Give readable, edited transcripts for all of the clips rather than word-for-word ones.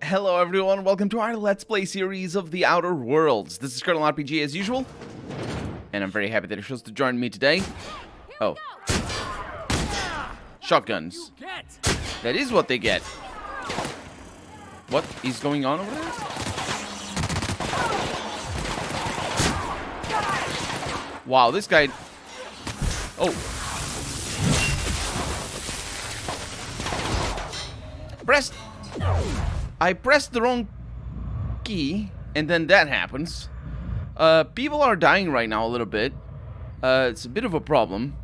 Hello everyone, welcome to our Let's Play series of The Outer Worlds. This is Colonel RPG as usual, and I'm very happy that you're chose to join me today. Oh. Shotguns. That is what they get. What is going on over there? Wow, this guy... Oh. I pressed the wrong key, and then that happens. People are dying right now a little bit. It's a bit of a problem.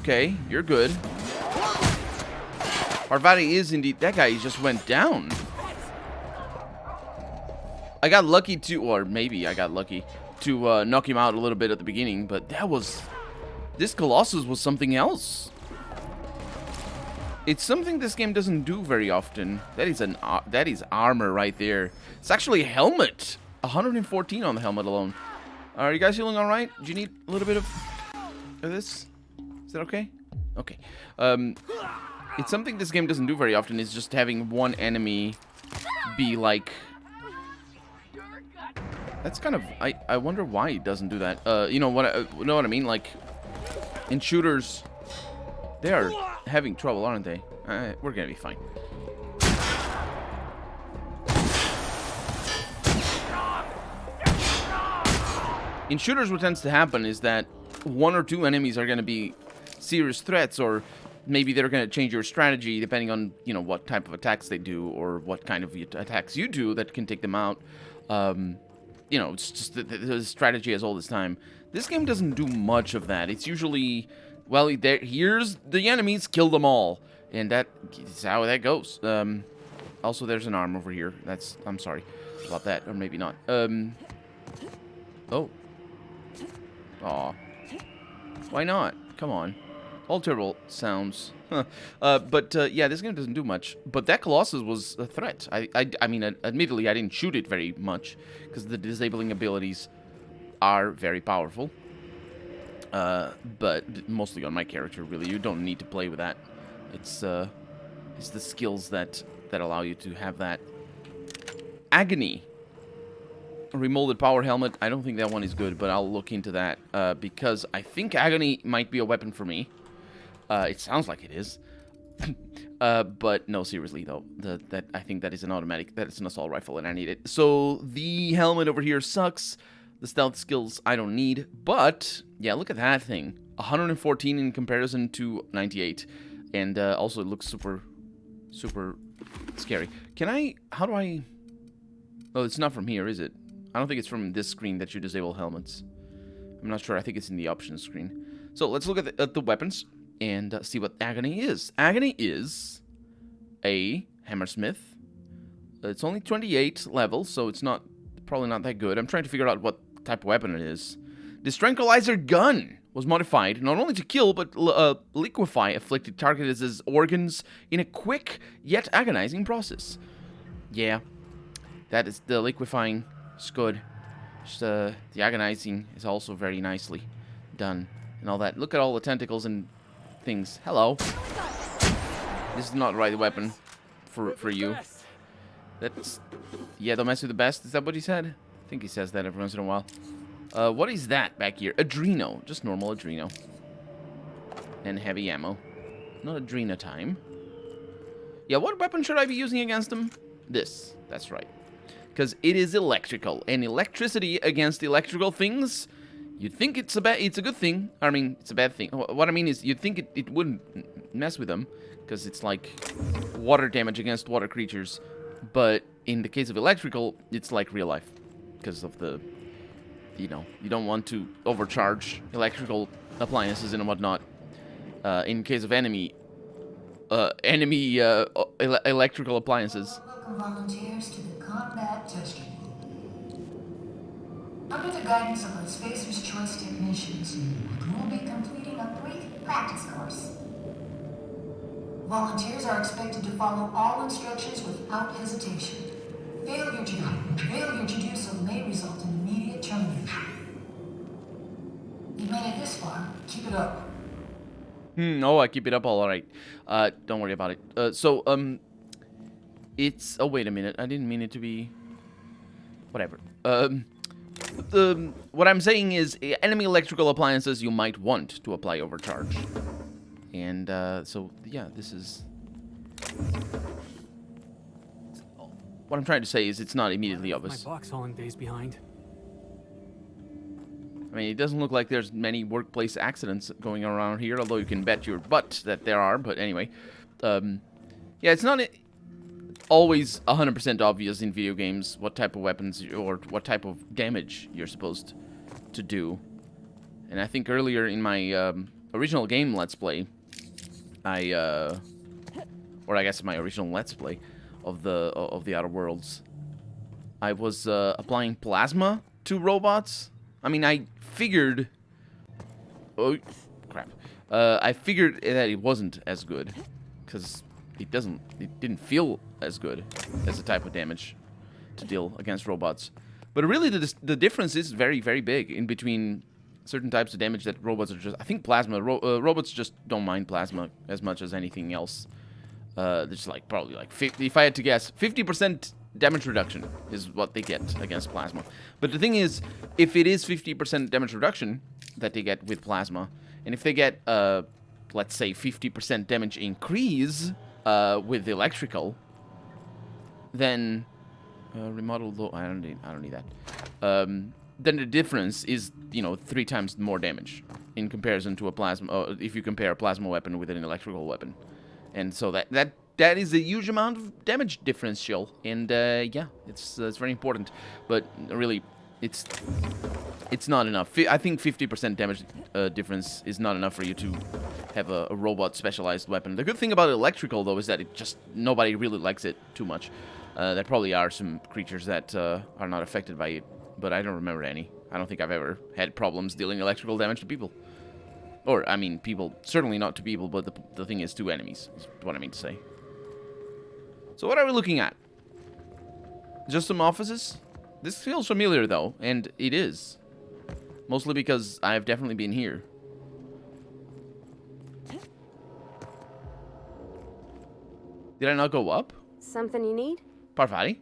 Okay, you're good. Parvati is indeed... That guy just went down. I got lucky to... Or maybe I got lucky to knock him out a little bit at the beginning, but that was... This Colossus was something else. It's something this game doesn't do very often. That is armor right there. It's actually a helmet. 114 on the helmet alone. Are you guys feeling all right? Do you need a little bit of this? Is that okay? Okay. It's something this game doesn't do very often. Is just having one enemy be like... That's kind of... I wonder why it doesn't do that. You know what I mean? Like, in shooters... They are having trouble, aren't they? We're gonna be fine. In shooters, what tends to happen is that one or two enemies are gonna be serious threats, or maybe they're gonna change your strategy depending on, you know, what type of attacks they do or what kind of attacks you do that can take them out. You know, it's just the strategy as all this time. This game doesn't do much of that. It's usually... Well, here's the enemies, kill them all. And that's how that goes. Also, there's an arm over here. I'm sorry about that, or maybe not. Oh. Aw. Why not? Come on. All terrible sounds. Huh. Yeah, this game doesn't do much. But that Colossus was a threat. I mean, admittedly, I didn't shoot it very much, because the disabling abilities are very powerful. But mostly on my character, really. You don't need to play with that. It's the skills that allow you to have that. Agony. Remolded power helmet. I don't think that one is good, but I'll look into that, because I think Agony might be a weapon for me. It sounds like it is. But no, seriously, though. I think that is an automatic. That is an assault rifle, and I need it. So, the helmet over here sucks. The stealth skills I don't need, but yeah, look at that thing. 114 in comparison to 98, and also it looks super scary. How do I... Oh, it's not from here, is it? I don't think it's from this screen that you disable helmets. I'm not sure. I think it's in the options screen. So let's look at the weapons and see what Agony is. Agony is a Hammersmith. It's only 28 levels, so it's probably not that good. I'm trying to figure out what type of weapon it is. This tranquilizer gun was modified not only to kill but liquefy afflicted targets' organs in a quick yet agonizing process. Yeah, that is the liquefying. It's good. Just, the agonizing is also very nicely done and all that. Look at all the tentacles and things. Hello. This is not the right weapon for you. That's... Yeah, don't mess with the best. Is that what he said? I think he says that every once in a while. What is that back here? Adreno. Just normal Adreno. And heavy ammo. Not Adreno time. Yeah, what weapon should I be using against him? This. That's right. Because it is electrical. And electricity against electrical things, you'd think it's a good thing. I mean, it's a bad thing. What I mean is, you'd think it wouldn't mess with them. Because it's like water damage against water creatures. But in the case of electrical, it's like real life. Because of the, you know, you don't want to overcharge electrical appliances and whatnot. In case of enemy electrical appliances. Welcome volunteers to the combat test unit. Under the guidance of the Spacer's Choice Technicians, you will be completing a brief practice course. Volunteers are expected to follow all instructions without hesitation. Failure to do so may result in immediate termination. You made it this far. Keep it up. Oh, I keep it up all right. Don't worry about it. It's... Oh, wait a minute. I didn't mean it to be... Whatever. What I'm saying is enemy electrical appliances you might want to apply overcharge. And, so, yeah, this is... What I'm trying to say is it's not immediately obvious. My box hauling days behind. I mean, it doesn't look like there's many workplace accidents going around here, although you can bet your butt that there are, but anyway. Yeah, it's not always 100% obvious in video games what type of weapons or what type of damage you're supposed to do. And I think earlier in my original game Let's Play, or I guess my original Let's Play of the Outer Worlds, I was applying plasma to robots. I mean, I figured... Oh, crap. I figured that it wasn't as good, because it didn't feel as good as the type of damage to deal against robots. But really, the difference is very, very big in between certain types of damage that robots are just... I think plasma... robots just don't mind plasma as much as anything else. There's like probably like 50... If I had to guess, 50% damage reduction is what they get against plasma. But the thing is, if it is 50% damage reduction that they get with plasma, and if they get, let's say, 50% damage increase with electrical, then remodel low. I don't need that. Then the difference is, you know, 3 times more damage in comparison to a plasma. If you compare a plasma weapon with an electrical weapon, and so that is a huge amount of damage differential, and yeah, it's very important. But really, it's not enough. I think 50% damage difference is not enough for you to have a robot specialized weapon. The good thing about electrical, though, is that it just nobody really likes it too much. There probably are some creatures that are not affected by it, but I don't remember any. I don't think I've ever had problems dealing electrical damage to people. Or, I mean, people, certainly not to people, but the thing is to enemies, is what I mean to say. So what are we looking at? Just some offices? This feels familiar, though, and it is. Mostly because I've definitely been here. Did I not go up? Something you need? Parvati?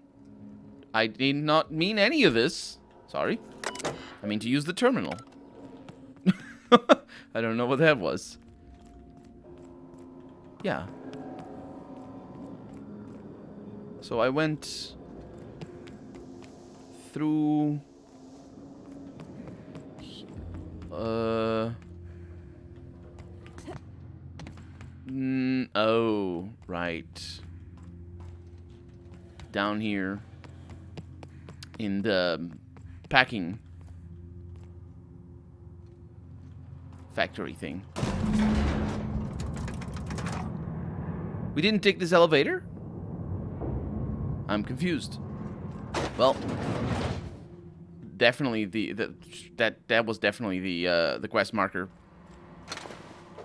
I did not mean any of this. Sorry. I mean to use the terminal. I don't know what that was. Yeah. So I went through... Oh, right. Down here in the packing factory thing. We didn't take this elevator? I'm confused. Well, definitely that was definitely the quest marker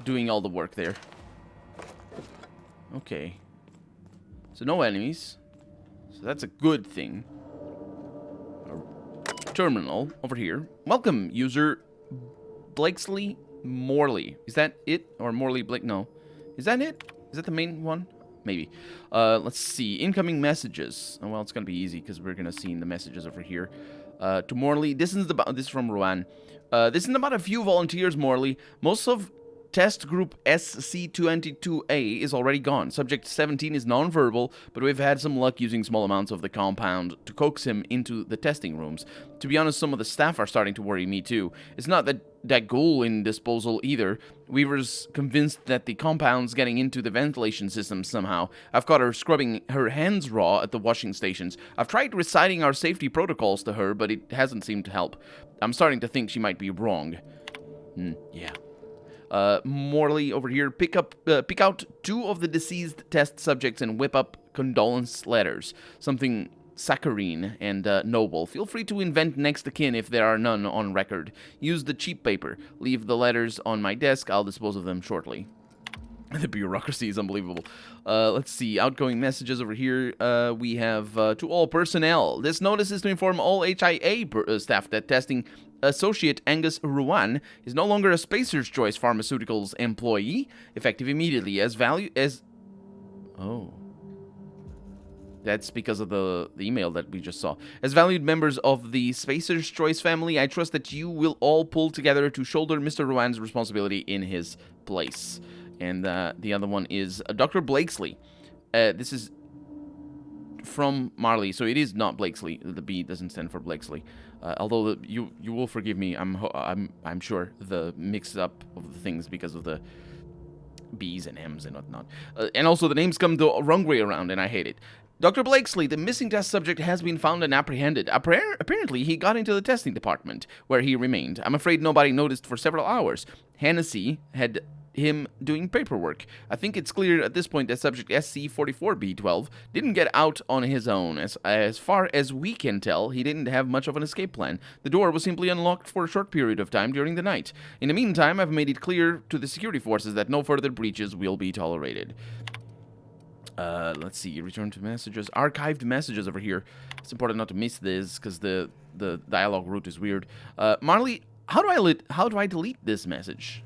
doing all the work there. Okay. So no enemies. So that's a good thing. A terminal over here. Welcome, user Blakesley Morley. Is that it? Or Morley Blake? No. Is that it? Is that the main one? Maybe. Let's see. Incoming messages. Oh, well, it's going to be easy because we're going to see the messages over here. To Morley. This is from Rowan. This isn't about a few volunteers, Morley. Most of test group SC-222A is already gone. Subject 17 is non-verbal, but we've had some luck using small amounts of the compound to coax him into the testing rooms. To be honest, some of the staff are starting to worry me too. It's not that ghoul in disposal either. Weaver's convinced that the compound's getting into the ventilation system somehow. I've got her scrubbing her hands raw at the washing stations. I've tried reciting our safety protocols to her, but it hasn't seemed to help. I'm starting to think she might be wrong. Yeah. Morley over here, pick out 2 of the deceased test subjects and whip up condolence letters. Something saccharine and noble. Feel free to invent next of kin if there are none on record. Use the cheap paper. Leave the letters on my desk. I'll dispose of them shortly. The bureaucracy is unbelievable. Let's see. Outgoing messages over here. We have to all personnel. This notice is to inform all HIA staff that testing associate Angus Ruan is no longer a Spacer's Choice Pharmaceuticals employee, effective immediately as value as... Oh. That's because of the email that we just saw. As valued members of the Spacer's Choice family, I trust that you will all pull together to shoulder Mr. Rowan's responsibility in his place. And the other one is Dr. Blakesley. This is from Marley, so it is not Blakesley. The B doesn't stand for Blakesley. Although you will forgive me, I'm sure the mix up of the things because of the B's and M's and whatnot. And also the names come the wrong way around, and I hate it. Dr. Blakesley, the missing test subject has been found and apprehended. Apparently, he got into the testing department, where he remained. I'm afraid nobody noticed for several hours. Hennessy had him doing paperwork. I think it's clear at this point that subject SC44B12 didn't get out on his own. As far as we can tell, he didn't have much of an escape plan. The door was simply unlocked for a short period of time during the night. In the meantime, I've made it clear to the security forces that no further breaches will be tolerated. Let's see. Return to messages. Archived messages over here. It's important not to miss this because the dialogue route is weird. Marley, how do I delete this message?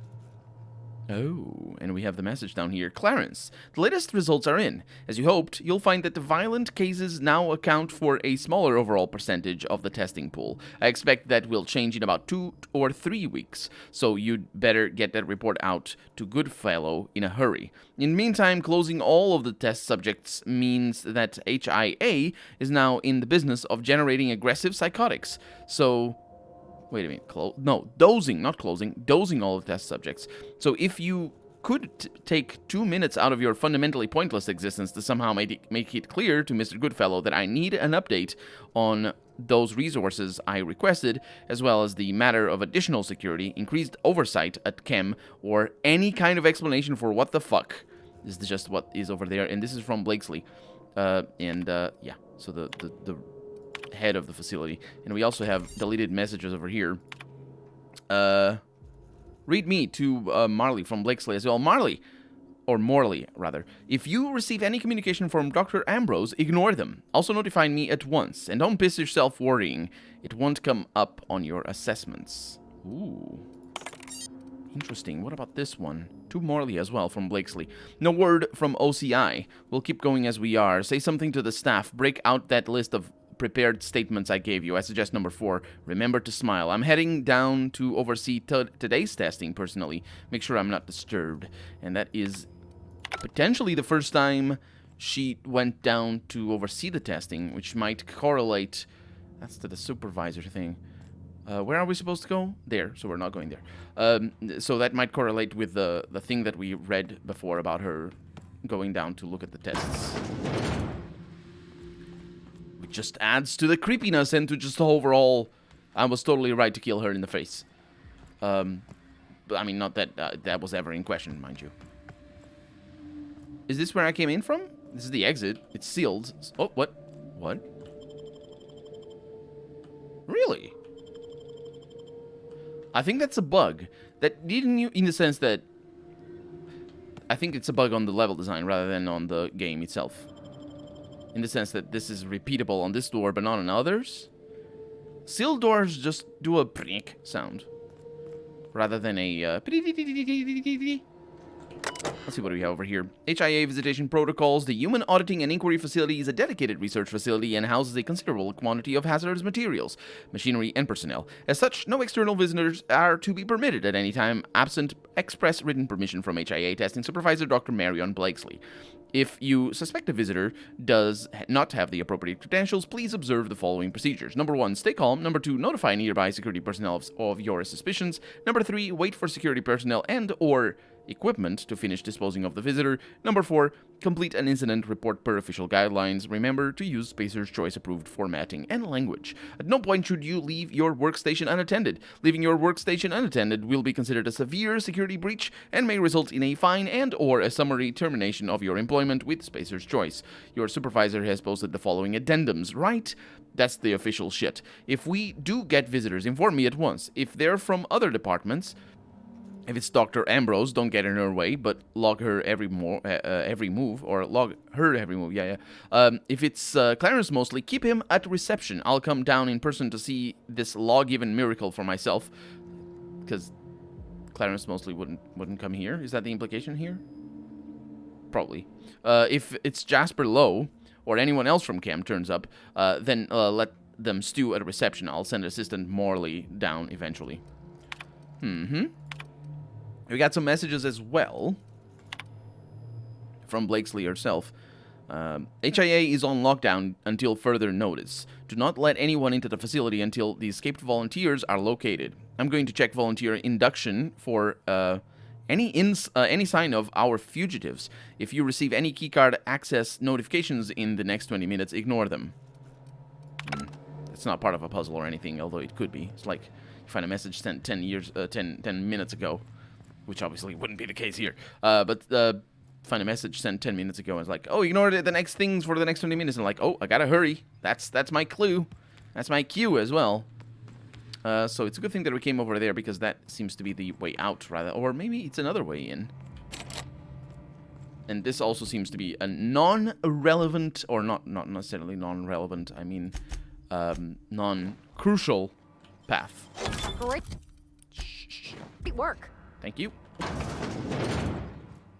Oh, and we have the message down here. Clarence, the latest results are in. As you hoped, you'll find that the violent cases now account for a smaller overall percentage of the testing pool. I expect that will change in about 2 or 3 weeks, so you'd better get that report out to Goodfellow in a hurry. In the meantime, closing all of the test subjects means that HIA is now in the business of generating aggressive psychotics. So... Wait a minute, dosing, not closing, dosing all of the test subjects. So if you could take 2 minutes out of your fundamentally pointless existence to somehow make it clear to Mr. Goodfellow that I need an update on those resources I requested, as well as the matter of additional security, increased oversight at Chem, or any kind of explanation for what the fuck. This is just what is over there, and this is from Blakesley. Yeah, so the head of the facility. And we also have deleted messages over here. Read me to Marley from Blakesley as well. Marley, or Morley, rather. If you receive any communication from Dr. Ambrose, ignore them. Also notify me at once. And don't piss yourself worrying. It won't come up on your assessments. Ooh. Interesting. What about this one? To Morley as well, from Blakesley. No word from OCI. We'll keep going as we are. Say something to the staff. Break out that list of prepared statements I gave you. I suggest number 4. Remember to smile. I'm heading down to oversee today's testing personally. Make sure I'm not disturbed. And that is potentially the first time she went down to oversee the testing, which might correlate... That's to the supervisor thing. Where are we supposed to go? There, so we're not going there. So that might correlate with the thing that we read before about her going down to look at the tests. Which just adds to the creepiness and to just the overall... I was totally right to kill her in the face. But I mean, not that that was ever in question, mind you. Is this where I came in from? This is the exit. It's sealed. Oh, what? What? Really? I think that's a bug. That didn't you, in the sense that I think it's a bug on the level design rather than on the game itself. In the sense that this is repeatable on this door but not on others. Sealed doors just do a brink sound rather than a Let's see what we have over here. HIA visitation protocols. The Human Auditing and Inquiry Facility is a dedicated research facility and houses a considerable quantity of hazardous materials, machinery, and personnel. As such, no external visitors are to be permitted at any time, absent express written permission from HIA testing supervisor Dr. Marion Blakesley. If you suspect a visitor does not have the appropriate credentials, please observe the following procedures. Number 1, stay calm. Number 2, notify nearby security personnel of your suspicions. Number 3, wait for security personnel and or equipment to finish disposing of the visitor. Number 4, complete an incident report per official guidelines. Remember to use Spacer's Choice approved formatting and language. At no point should you leave your workstation unattended. Leaving your workstation unattended will be considered a severe security breach and may result in a fine and or a summary termination of your employment with Spacer's Choice. Your supervisor has posted the following addendums, right? That's the official shit. If we do get visitors, inform me at once. If they're from other departments, if it's Dr. Ambrose, don't get in her way, but log her every move, or log her every move, if it's Clarence mostly, keep him at reception. I'll come down in person to see this law-given miracle for myself, because Clarence mostly wouldn't come here. Is that the implication here? Probably. If it's Jasper Lowe, or anyone else from camp turns up, then let them stew at reception. I'll send Assistant Morley down eventually. We got some messages as well from Blakesley herself. HIA is on lockdown until further notice. Do not let anyone into the facility until the escaped volunteers are located. I'm going to check volunteer induction for any sign of our fugitives. If you receive any keycard access notifications in the next 20 minutes, ignore them. It's not part of a puzzle or anything, although it could be. It's like you find a message sent 10 minutes ago, which obviously wouldn't be the case here. But find a message sent 10 minutes ago and it's like, oh, ignore the next things for the next 20 minutes. And like, oh, I gotta hurry. That's my clue. That's my cue as well. So it's a good thing that we came over there because that seems to be the way out, rather. Or maybe it's another way in. And this also seems to be a non-relevant, or not necessarily non-relevant, I mean, non-crucial path. Great work. Thank you.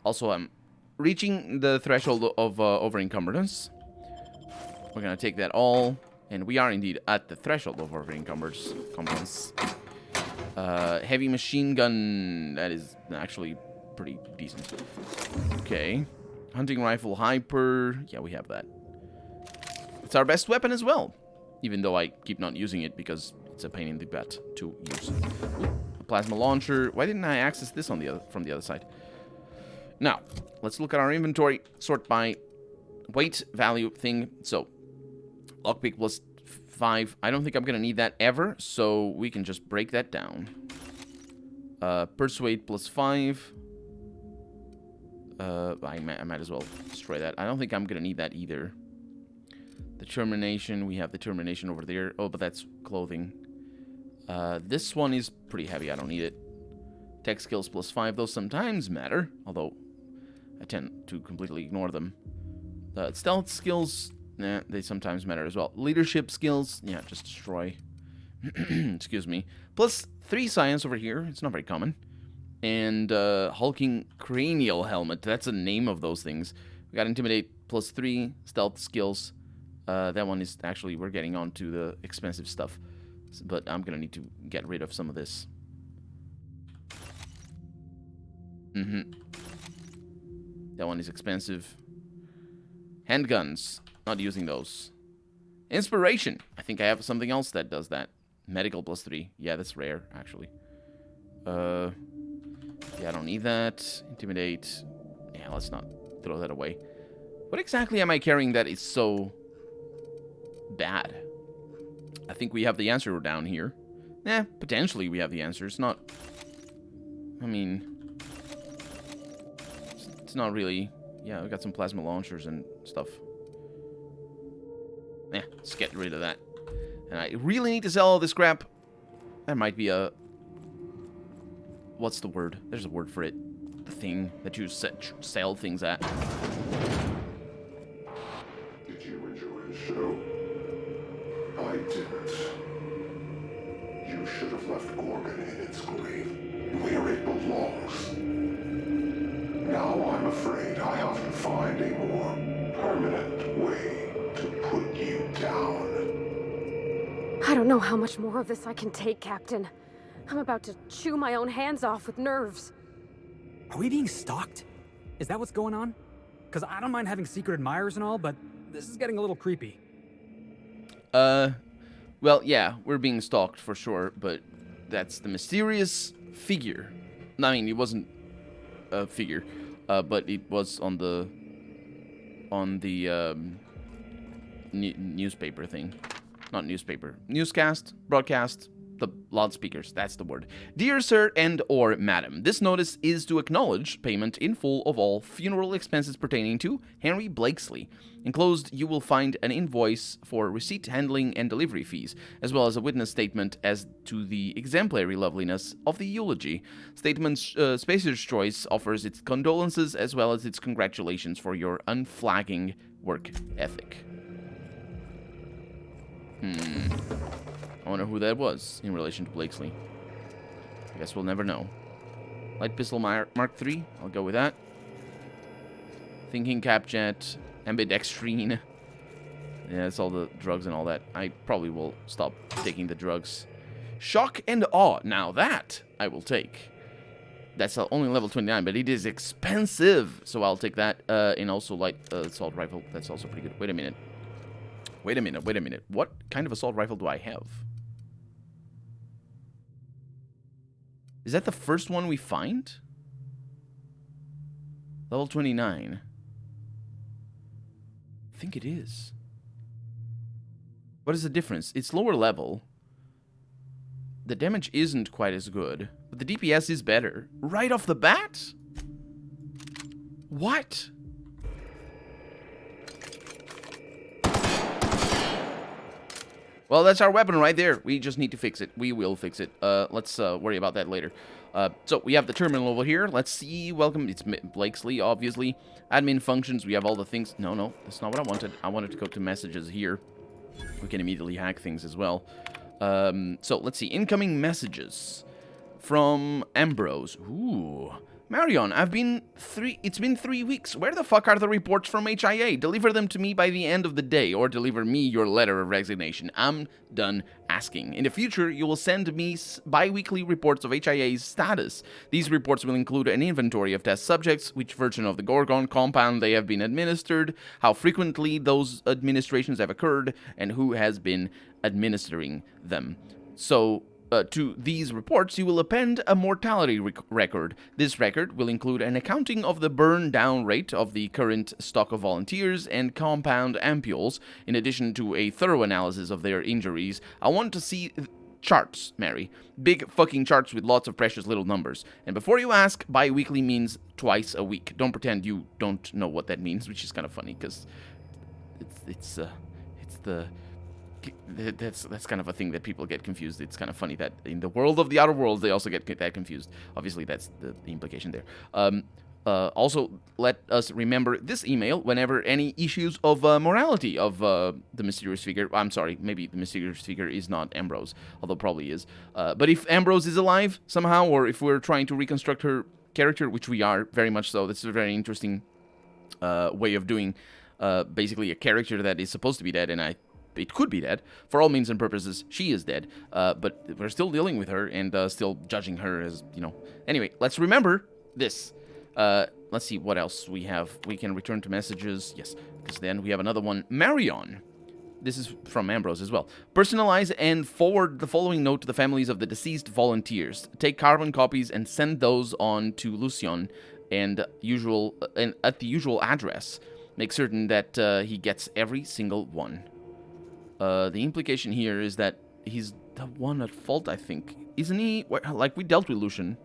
Also, I'm reaching the threshold of over-encumbrance. We're going to take that all. And we are indeed at the threshold of over-encumbrance. Heavy machine gun. That is actually pretty decent. Okay. Hunting rifle hyper. Yeah, we have that. It's our best weapon as well. Even though I keep not using it because it's a pain in the butt to use. Ooh, a plasma launcher. Why didn't I access this on from the other side? Now, let's look at our inventory. Sort by weight, value, thing. So, lockpick plus 5. I don't think I'm going to need that ever, so we can just break that down. Persuade plus 5. I might as well destroy that. I don't think I'm going to need that either. Determination. We have determination over there. Oh, but that's clothing. This one is pretty heavy. I don't need it. Tech skills plus 5. Those sometimes matter, although I tend to completely ignore them. Stealth skills... Nah, they sometimes matter as well. Leadership skills, yeah, just destroy. Excuse me. Plus 3 science over here. It's not very common. And hulking cranial helmet. That's the name of those things. We got intimidate plus 3 stealth skills. That one is actually, we're getting on to the expensive stuff. But I'm going to need to get rid of some of this. That one is expensive. Handguns. Not using those. Inspiration. I think I have something else that does that. Medical plus 3. Yeah, that's rare, actually. Yeah, I don't need that. Intimidate. Yeah, let's not throw that away. What exactly am I carrying that is so bad? I think we have the answer down here. Potentially we have the answer. It's not... I mean... It's not really... Yeah, we got some plasma launchers and stuff. Let's get rid of that. And I really need to sell all this crap. That might be a... What's the word? There's a word for it. The thing that you sell things at. Did you enjoy the show? I didn't. You should have left Gorgon in its grave, where it belongs. Now I'm afraid I have to find a more permanent way to put you down. I don't know how much more of this I can take, Captain. I'm about to chew my own hands off with nerves. Are we being stalked? Is that what's going on? Because I don't mind having secret admirers and all, but this is getting a little creepy. Well, yeah, we're being stalked for sure, but that's the mysterious figure. I mean, it wasn't a figure, but it was on the newspaper thing. Not newspaper. Newscast, broadcast, the loudspeakers, that's the word. Dear Sir and or Madam, this notice is to acknowledge payment in full of all funeral expenses pertaining to Henry Blakesley. Enclosed, you will find an invoice for receipt, handling, and delivery fees, as well as a witness statement as to the exemplary loveliness of the eulogy. Statement's Spacer's Choice offers its condolences as well as its congratulations for your unflagging work ethic. I wonder who that was in relation to Blakesley. I guess we'll never know. Light Pistol Mark III. I'll go with that. Thinking Cap Jet. Ambidextrine. Yeah, it's all the drugs and all that. I probably will stop taking the drugs. Shock and awe. Now that I will take. That's only level 29, but it is expensive. So I'll take that. And also light assault rifle. That's also pretty good. Wait a minute. Wait a minute. Wait a minute. What kind of assault rifle do I have? Is that the first one we find? Level 29. I think it is. What is the difference? It's lower level. The damage isn't quite as good, but the DPS is better. Right off the bat? What? Well, that's our weapon right there. We just need to fix it. We will fix it. Let's worry about that later. So we have the terminal over here. Let's see. Welcome. It's Blakesley, obviously. Admin functions. We have all the things. No, that's not what I wanted. I wanted to go to messages here. We can immediately hack things as well. So let's see. Incoming messages from Ambrose. Ooh. Marion, it's been 3 weeks. Where the fuck are the reports from HIA? Deliver them to me by the end of the day, or deliver me your letter of resignation. I'm done asking. In the future, you will send me bi-weekly reports of HIA's status. These reports will include an inventory of test subjects, which version of the Gorgon compound they have been administered, how frequently those administrations have occurred, and who has been administering them. So, to these reports, you will append a mortality record. This record will include an accounting of the burn-down rate of the current stock of volunteers and compound ampules, in addition to a thorough analysis of their injuries. I want to see charts, Mary. Big fucking charts with lots of precious little numbers. And before you ask, bi-weekly means twice a week. Don't pretend you don't know what that means, which is kind of funny, because that's kind of a thing that people get confused. It's kind of funny that in the world of the Outer Worlds, they also get that confused. Obviously, that's the implication there. Also, let us remember this email whenever any issues of morality of the mysterious figure. I'm sorry, maybe the mysterious figure is not Ambrose, although probably is. But if Ambrose is alive somehow, or if we're trying to reconstruct her character, which we are very much so, this is a very interesting way of doing basically a character that is supposed to be dead, and it could be dead. For all means and purposes, she is dead. But we're still dealing with her and still judging her as, you know. Anyway, let's remember this. Let's see what else we have. We can return to messages. Yes, because then we have another one. Marion. This is from Ambrose as well. Personalize and forward the following note to the families of the deceased volunteers. Take carbon copies and send those on to Lucian and at the usual address. Make certain that he gets every single one. The implication here is that he's the one at fault, I think. Isn't he? Like, we dealt with Lucian.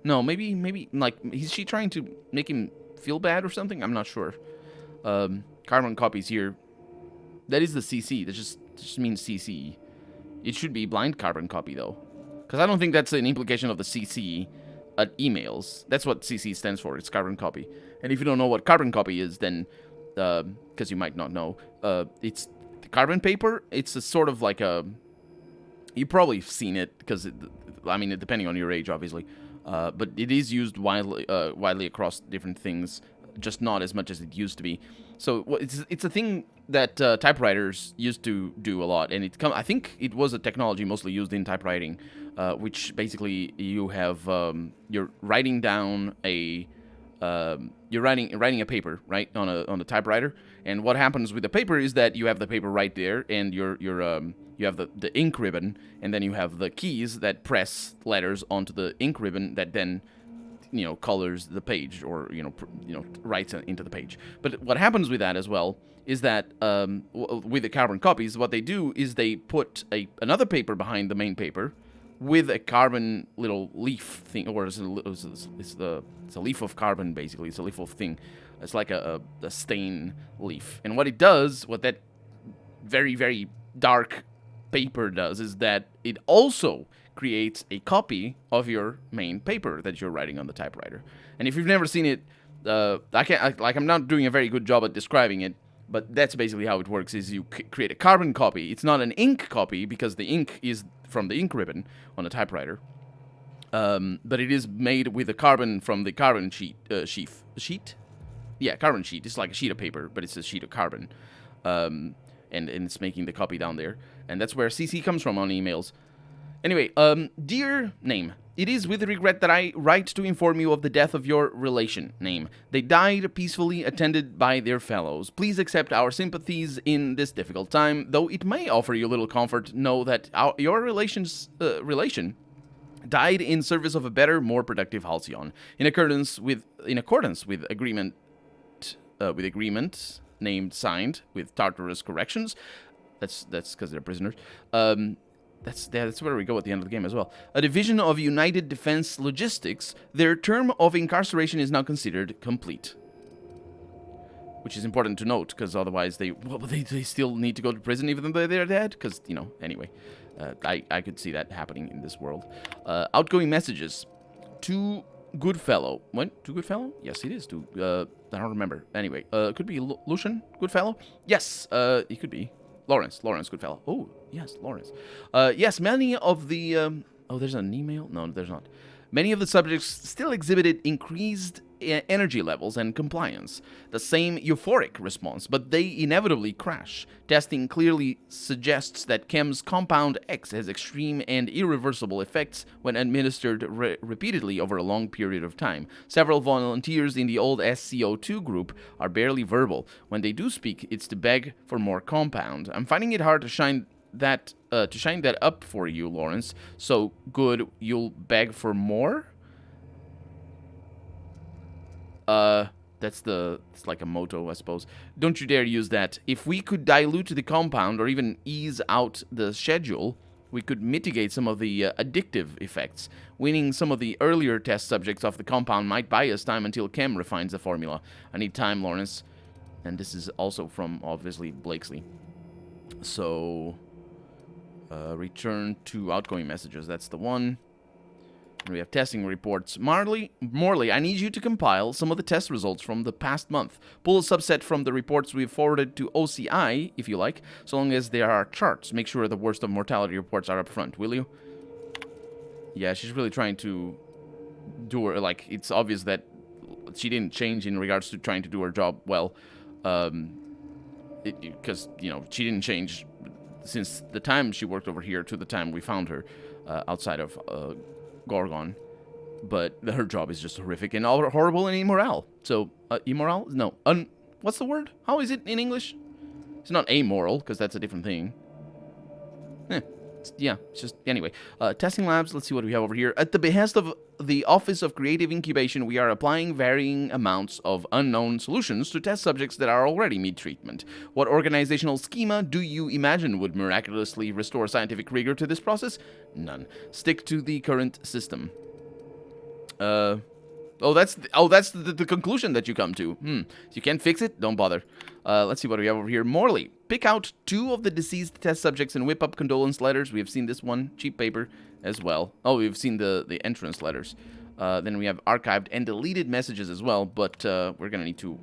No, maybe, like, is she trying to make him feel bad or something? I'm not sure. Carbon copies here. That is the CC. That just means CC. It should be blind carbon copy, though. Because I don't think that's an implication of the CC at emails. That's what CC stands for. It's carbon copy. And if you don't know what carbon copy is, then... because you might not know, it's carbon paper. It's a sort of like a... You've probably seen it, because, I mean, depending on your age, obviously. But it is used widely across different things, just not as much as it used to be. So it's a thing that typewriters used to do a lot, and I think it was a technology mostly used in typewriting, which basically you have you're writing down a... you're writing a paper, right, on a typewriter, and what happens with the paper is that you have the paper right there, and you have the ink ribbon, and then you have the keys that press letters onto the ink ribbon that then, you know, colors the page, or writes into the page. But what happens with that as well is that with the carbon copies, what they do is they put another paper behind the main paper with a carbon little leaf thing, or it's a leaf of carbon, basically. It's a leaf of thing. It's like a stain leaf. And what it does, what that very, very dark paper does, is that it also creates a copy of your main paper that you're writing on the typewriter. And if you've never seen it, I'm not doing a very good job at describing it, but that's basically how it works, is you create a carbon copy. It's not an ink copy, because the ink is from the ink ribbon on a typewriter. But it is made with the carbon from the carbon sheet. Yeah, carbon sheet. It's like a sheet of paper, but it's a sheet of carbon. And it's making the copy down there. And that's where CC comes from on emails. Anyway, dear name, it is with regret that I write to inform you of the death of your relation name. They died peacefully attended by their fellows. Please accept our sympathies in this difficult time, though it may offer you little comfort. Know that your relation died in service of a better, more productive Halcyon, in accordance with agreement named signed with Tartarus corrections. That's because they're prisoners. That's where we go at the end of the game as well. A division of United Defense Logistics, their term of incarceration is now considered complete. Which is important to note, because otherwise they still need to go to prison even though they're dead. Because, you know, anyway, I could see that happening in this world. Outgoing messages. To Goodfellow. What? To Goodfellow? Yes, it is. I don't remember. Anyway, could be Lucian Goodfellow? Yes, it could be. Lawrence Goodfellow. Oh, yes, Lawrence. Yes, many of the... oh, there's an email? No, there's not. Many of the subjects still exhibited increased energy levels and compliance. The same euphoric response, but they inevitably crash. Testing clearly suggests that Chem's Compound X has extreme and irreversible effects when administered repeatedly over a long period of time. Several volunteers in the old SCO2 group are barely verbal. When they do speak, it's to beg for more compound. I'm finding it hard to shine that up for you, Lawrence. So good, you'll beg for more? It's like a motto, I suppose. Don't you dare use that. If we could dilute the compound or even ease out the schedule, we could mitigate some of the addictive effects. Weaning some of the earlier test subjects off the compound might buy us time until Chem refines the formula. I need time, Lawrence. And this is also from, obviously, Blakesley. So, return to outgoing messages. That's the one. We have testing reports. Morley, I need you to compile some of the test results from the past month. Pull a subset from the reports we've forwarded to OCI, if you like, so long as there are charts. Make sure the worst of mortality reports are up front, will you? Yeah, she's really trying to do her, like, it's obvious that she didn't change in regards to trying to do her job well. Because, you know, she didn't change since the time she worked over here to the time we found her outside of Gorgon, but her job is just horrific and horrible and immoral. So, immoral? No, what's the word? How is it in English? It's not amoral, because that's a different thing. Yeah, it's just, anyway. Testing labs, let's see what we have over here. At the behest of the Office of Creative Incubation, we are applying varying amounts of unknown solutions to test subjects that are already mid-treatment. What organizational schema do you imagine would miraculously restore scientific rigor to this process? None. Stick to the current system. That's the conclusion that you come to. If you can't fix it, don't bother. Let's see what we have over here. Morley, pick out 2 of the deceased test subjects and whip up condolence letters. We have seen this one, cheap paper, as well. Oh, we've seen the entrance letters. Then we have archived and deleted messages as well, but we're gonna need to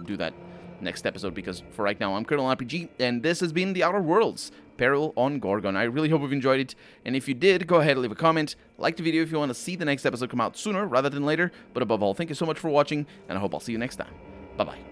do that next episode, because for right now, I'm Colonel RPG, and this has been The Outer Worlds, Peril on Gorgon. I really hope you've enjoyed it, and if you did, go ahead and leave a comment, like the video if you want to see the next episode come out sooner rather than later, but above all, thank you so much for watching, and I hope I'll see you next time. Bye-bye.